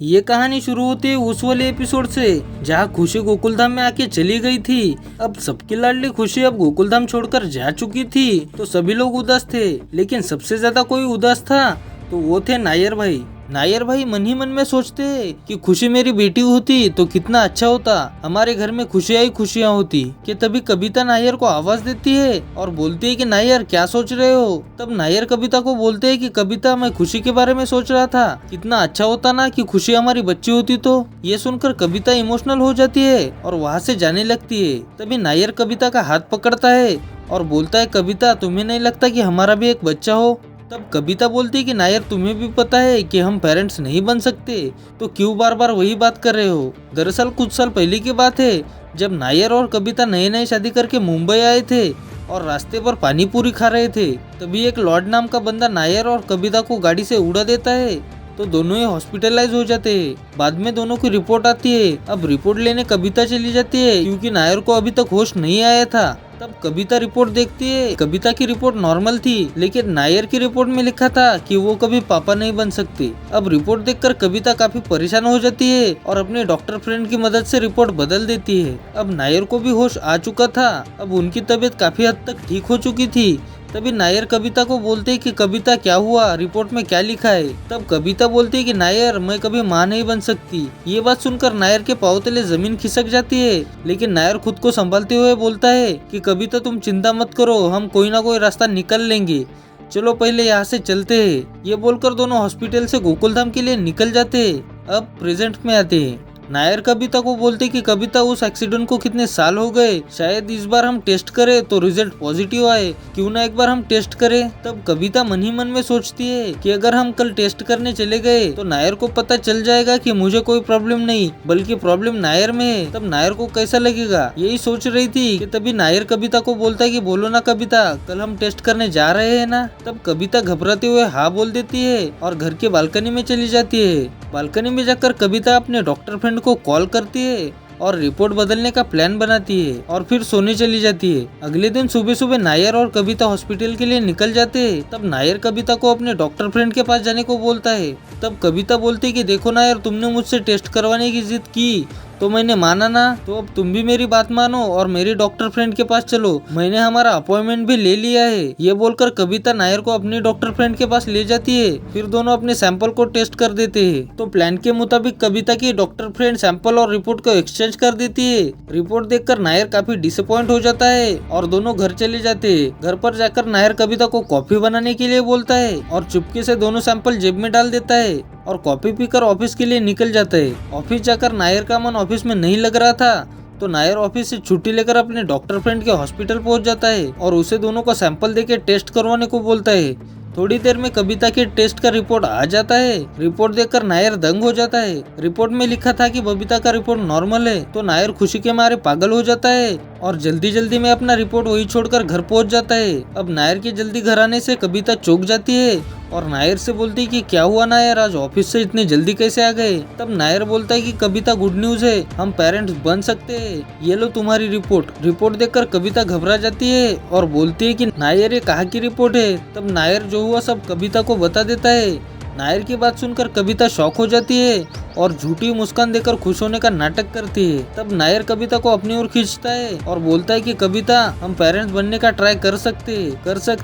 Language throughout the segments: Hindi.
ये कहानी शुरू होती है उस वाले एपिसोड से जहाँ खुशी गोकुलधाम में आके चली गई थी। अब सबकी लाडली खुशी अब गोकुलधाम छोड़कर जा चुकी थी तो सभी लोग उदास थे, लेकिन सबसे ज्यादा कोई उदास था तो वो थे नायर भाई। नायर भाई मन ही मन में सोचते कि खुशी मेरी बेटी होती तो कितना अच्छा होता, हमारे घर में खुशियां ही खुशियां होती। कि तभी कविता नायर को आवाज देती है और बोलती है कि नायर क्या सोच रहे हो। तब नायर कविता को बोलते है कि कविता मैं खुशी के बारे में सोच रहा था, कितना अच्छा होता ना कि खुशी हमारी बच्ची होती। तो ये सुनकर कविता इमोशनल हो जाती है और वहाँ से जाने लगती है। तभी नायर कविता का हाथ पकड़ता है और बोलता है कविता तुम्हें नहीं लगता कि हमारा भी एक बच्चा हो। तब कविता बोलती है कि नायर तुम्हें भी पता है कि हम पेरेंट्स नहीं बन सकते, तो क्यों बार बार वही बात कर रहे हो। दरअसल कुछ साल पहले की बात है जब नायर और कविता नए नए शादी करके मुंबई आए थे और रास्ते पर पानी पूरी खा रहे थे। तभी एक लॉर्ड नाम का बंदा नायर और कविता को गाड़ी से उड़ा देता है तो दोनों ही हॉस्पिटलाइज हो जाते हैं। बाद में दोनों की रिपोर्ट आती है। अब रिपोर्ट लेने कविता चली जाती है क्योंकि नायर को अभी तक होश नहीं आया था। तब कविता रिपोर्ट देखती है। कविता की रिपोर्ट नॉर्मल थी, लेकिन नायर की रिपोर्ट में लिखा था कि वो कभी पापा नहीं बन सकती। अब रिपोर्ट देखकर कविता काफी परेशान हो जाती है और अपने डॉक्टर फ्रेंड की मदद से रिपोर्ट बदल देती है। अब नायर को भी होश आ चुका था। अब उनकी तबीयत काफी हद तक ठीक हो चुकी थी। तभी नायर कविता को बोलते हैं कि कविता क्या हुआ, रिपोर्ट में क्या लिखा है। तब कविता बोलती है कि नायर मैं कभी माँ नहीं बन सकती। ये बात सुनकर नायर के पाँव तले जमीन खिसक जाती है, लेकिन नायर खुद को संभालते हुए बोलता है कि कविता तुम चिंता मत करो, हम कोई ना कोई रास्ता निकल लेंगे, चलो पहले यहाँ से चलते हैं। ये बोलकर दोनों हॉस्पिटल से गोकुलधाम के लिए निकल जाते हैं। अब प्रेजेंट में आते हैं। नायर कविता को बोलते कि कविता उस एक्सीडेंट को कितने साल हो गए, शायद इस बार हम टेस्ट करें तो रिजल्ट पॉजिटिव आए, क्यों ना एक बार हम टेस्ट करें। तब कविता मन ही मन में सोचती है कि अगर हम कल टेस्ट करने चले गए तो नायर को पता चल जाएगा कि मुझे कोई प्रॉब्लम नहीं बल्कि प्रॉब्लम नायर में है, तब नायर को कैसा लगेगा। यही सोच रही थी कि तभी नायर कविता को बोलता है कि बोलो ना कविता, कल हम टेस्ट करने जा रहे हैं ना। तब कविता घबराते हुए हाँ बोल देती है और घर के बालकनी में चली जाती है। बालकनी में जाकर कविता अपने डॉक्टर फ्रेंड को कॉल करती है और रिपोर्ट बदलने का प्लान बनाती है और फिर सोने चली जाती है। अगले दिन सुबह सुबह नायर और कविता हॉस्पिटल के लिए निकल जाते हैं। तब नायर कविता को अपने डॉक्टर फ्रेंड के पास जाने को बोलता है। तब कविता बोलती है कि देखो नायर, तुमने मुझसे टेस्ट करवाने की जिद की तो मैंने माना ना, तो अब तुम भी मेरी बात मानो और मेरे डॉक्टर फ्रेंड के पास चलो, मैंने हमारा अपॉइंटमेंट भी ले लिया है। ये बोलकर कविता नायर को अपनी डॉक्टर फ्रेंड के पास ले जाती है। फिर दोनों अपने सैंपल को टेस्ट कर देते हैं। तो प्लान के मुताबिक कविता की डॉक्टर फ्रेंड सैंपल और रिपोर्ट को एक्सचेंज कर देती है। रिपोर्ट देखकर नायर काफी डिसअपॉइंट हो जाता है और दोनों घर चले जाते हैं। घर पर जाकर नायर कविता को कॉफी बनाने के लिए बोलता है और चुपके से दोनों सैंपल जेब में डाल देता है और कॉफी पीकर ऑफिस के लिए निकल जाता है। ऑफिस जाकर नायर का मन ऑफिस में नहीं लग रहा था तो नायर ऑफिस से छुट्टी लेकर अपने डॉक्टर फ्रेंड के हॉस्पिटल पहुंच जाता है और उसे दोनों को सैंपल देके टेस्ट करवाने को बोलता है। थोड़ी देर में कविता के टेस्ट का रिपोर्ट आ जाता है। रिपोर्ट देखकर नायर दंग हो जाता है। रिपोर्ट में लिखा था कि बबीता का रिपोर्ट नॉर्मल है तो नायर खुशी के मारे पागल हो जाता है और जल्दी जल्दी में अपना रिपोर्ट वही छोड़कर घर पहुंच जाता है। अब नायर के जल्दी घर आने से कविता चौंक जाती है और नायर से बोलती है कि क्या हुआ नायर, आज ऑफिस से इतने जल्दी कैसे आ गए। तब नायर बोलता है कि कविता गुड न्यूज है, हम पेरेंट्स बन सकते हैं, ये लो तुम्हारी रिपोर्ट। रिपोर्ट देखकर कविता घबरा जाती है और बोलती है कि नायर ये कहाँ की रिपोर्ट है। तब नायर जो हुआ सब कविता को बता देता है। नायर की बात सुनकर कविता शॉक हो जाती है और झूठी मुस्कान देकर खुश होने का नाटक करती है। तब नायर कविता को अपनी ओर खींचता है और बोलता है कि कविता हम पेरेंट्स बनने का ट्राई कर सकते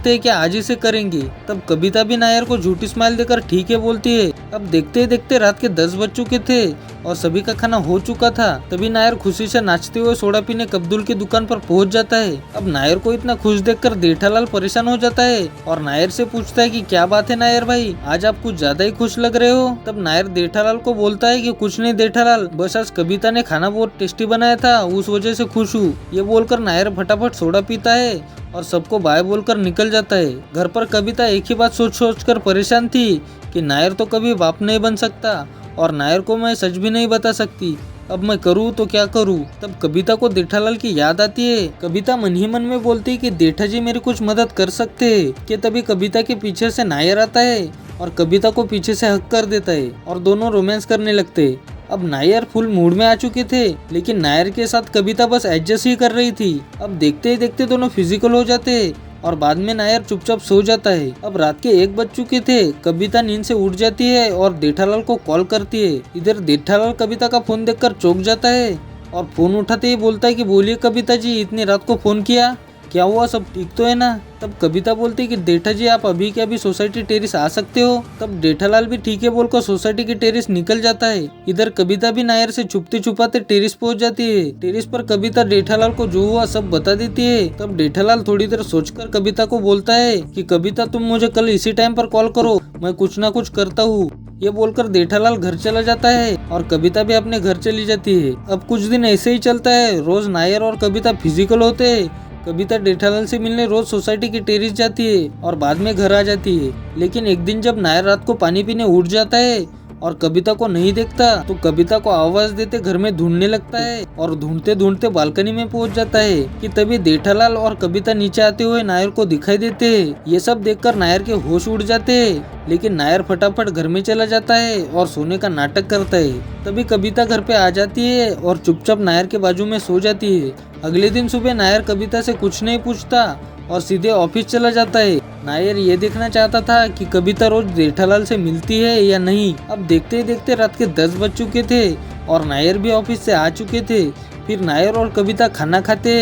हैं क्या, आज ही से करेंगे। तब कविता भी नायर को झूठी स्माइल देकर ठीक है बोलती है। अब देखते देखते रात के 10 बज चुके थे और सभी का खाना हो चुका था। तभी नायर खुशी से नाचते हुए सोडा पीने कब्दुल की दुकान पर पहुंच जाता है। अब नायर को इतना खुश देखकर जेठालाल परेशान हो जाता है और नायर से पूछता है कि क्या बात है नायर भाई, आज आप कुछ ज्यादा ही खुश लग रहे हो। तब नायर जेठालाल को बोलता है कि कुछ नहीं जेठालाल, बस आज कविता ने खाना बहुत टेस्टी बनाया था उस वजह से खुश हूँ। ये बोलकर नायर फटाफट सोडा पीता है और सबको बाय बोलकर निकल जाता है। घर पर कविता एक ही बात सोच कर परेशान थी कि नायर तो कभी बाप नहीं बन सकता और नायर को मैं सच भी नहीं बता सकती, अब मैं करूँ तो क्या करूँ। तब कविता को जेठालाल की याद आती है। कविता मन ही मन में बोलती है कि जेठा जी मेरी कुछ मदद कर सकते हैं। कि तभी कविता के पीछे से नायर आता है और कविता को पीछे से हक कर देता है और दोनों रोमांस करने लगते हैं। अब नायर फुल मूड में आ चुके थे, लेकिन नायर के साथ कविता बस एडजस्ट ही कर रही थी। अब देखते ही देखते दोनों फिजिकल हो जाते। और बाद में नायर चुपचाप सो जाता है। अब रात के 1 बज चुके थे। कविता नींद से उठ जाती है और जेठालाल को कॉल करती है। इधर जेठालाल कविता का फोन देखकर चौंक जाता है और फोन उठाते ही बोलता है कि बोलिए कविता जी, इतनी रात को फोन किया, क्या हुआ, सब ठीक तो है ना। तब कविता बोलती है कि जेठा जी आप अभी के अभी सोसाइटी टेरिस आ सकते हो। तब जेठालाल भी ठीक है बोलकर सोसाइटी की टेरिस निकल जाता है। इधर कविता भी नायर से छुपते छुपाते टेरिस पहुंच जाती है। टेरिस पर कविता जेठालाल को जो हुआ सब बता देती है। तब जेठालाल थोड़ी देर सोचकर कविता को बोलता है कि कविता तुम मुझे कल इसी टाइम पर कॉल करो, मैं कुछ ना कुछ करता हूँ। ये बोलकर जेठालाल घर चला जाता है और कविता भी अपने घर चली जाती है। अब कुछ दिन ऐसे ही चलता है। रोज नायर और कविता फिजिकल होते हैं। कविता जेठालाल से मिलने रोज सोसाइटी की टेरिस जाती है और बाद में घर आ जाती है। लेकिन एक दिन जब नायर रात को पानी पीने उठ जाता है और कविता को नहीं देखता तो कविता को आवाज देते घर में ढूंढने लगता है और ढूंढते ढूंढते बालकनी में पहुंच जाता है कि तभी जेठालाल और कविता नीचे आते हुए नायर को दिखाई देते हैं। ये सब देखकर नायर के होश उड़ जाते हैं। लेकिन नायर फटाफट घर में चला जाता है और सोने का नाटक करता है। तभी कविता घर पे आ जाती है और चुपचाप नायर के बाजू में सो जाती है। अगले दिन सुबह नायर कविता से कुछ नहीं पूछता और सीधे ऑफिस चला जाता है। नायर ये देखना चाहता था कि कविता रोज जेठालाल से मिलती है या नहीं। अब देखते ही देखते रात के 10 बज चुके थे और नायर भी ऑफिस से आ चुके थे। फिर नायर और कविता खाना खाते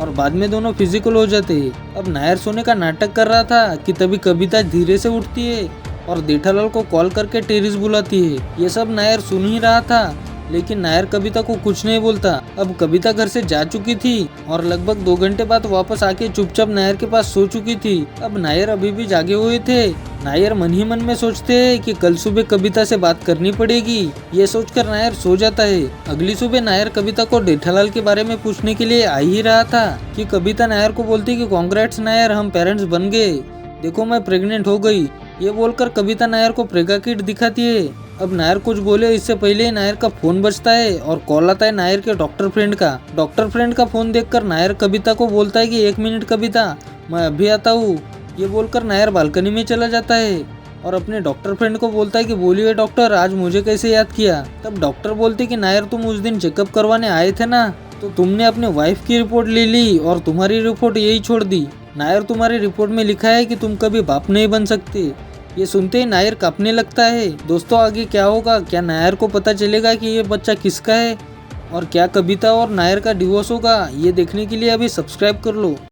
और बाद में दोनों फिजिकल हो जाते। अब नायर सोने का नाटक कर रहा था कि तभी कविता धीरे से उठती है और जेठालाल को कॉल करके टेरिस बुलाती है। ये सब नायर सुन ही रहा था, लेकिन नायर कविता को कुछ नहीं बोलता। अब कविता घर से जा चुकी थी और लगभग 2 घंटे बाद वापस आके चुपचाप नायर के पास सो चुकी थी। अब नायर अभी भी जागे हुए थे। नायर मन ही मन में सोचते हैं कि कल सुबह कविता से बात करनी पड़ेगी। ये सोचकर नायर सो जाता है। अगली सुबह नायर कविता को जेठालाल के बारे में पूछने के लिए आ ही रहा था कि कविता नायर को बोलती कि कांग्रेट्स नायर, हम पेरेंट्स बन गए, देखो मैं प्रेग्नेंट हो गई। ये बोलकर कविता नायर को प्रेगा किट दिखाती है। अब नायर कुछ बोले इससे पहले ही नायर का फोन बजता है और कॉल आता है नायर के डॉक्टर फ्रेंड का। डॉक्टर फ्रेंड का फोन देखकर नायर कविता को बोलता है कि 1 मिनट कविता, मैं अभी आता हूँ। ये बोलकर नायर बालकनी में चला जाता है और अपने डॉक्टर फ्रेंड को बोलता है कि बोलिए डॉक्टर, आज मुझे कैसे याद किया। तब डॉक्टर बोलते कि नायर तुम उस दिन चेकअप करवाने आए थे ना, तो तुमने अपने वाइफ की रिपोर्ट ले ली और तुम्हारी रिपोर्ट यही छोड़ दी। नायर तुम्हारी रिपोर्ट में लिखा है कि तुम कभी बाप नहीं बन सकते। ये सुनते ही नायर कांपने लगता है। दोस्तों आगे क्या होगा, क्या नायर को पता चलेगा कि ये बच्चा किसका है और क्या कविता और नायर का डिवोर्स होगा, ये देखने के लिए अभी सब्सक्राइब कर लो।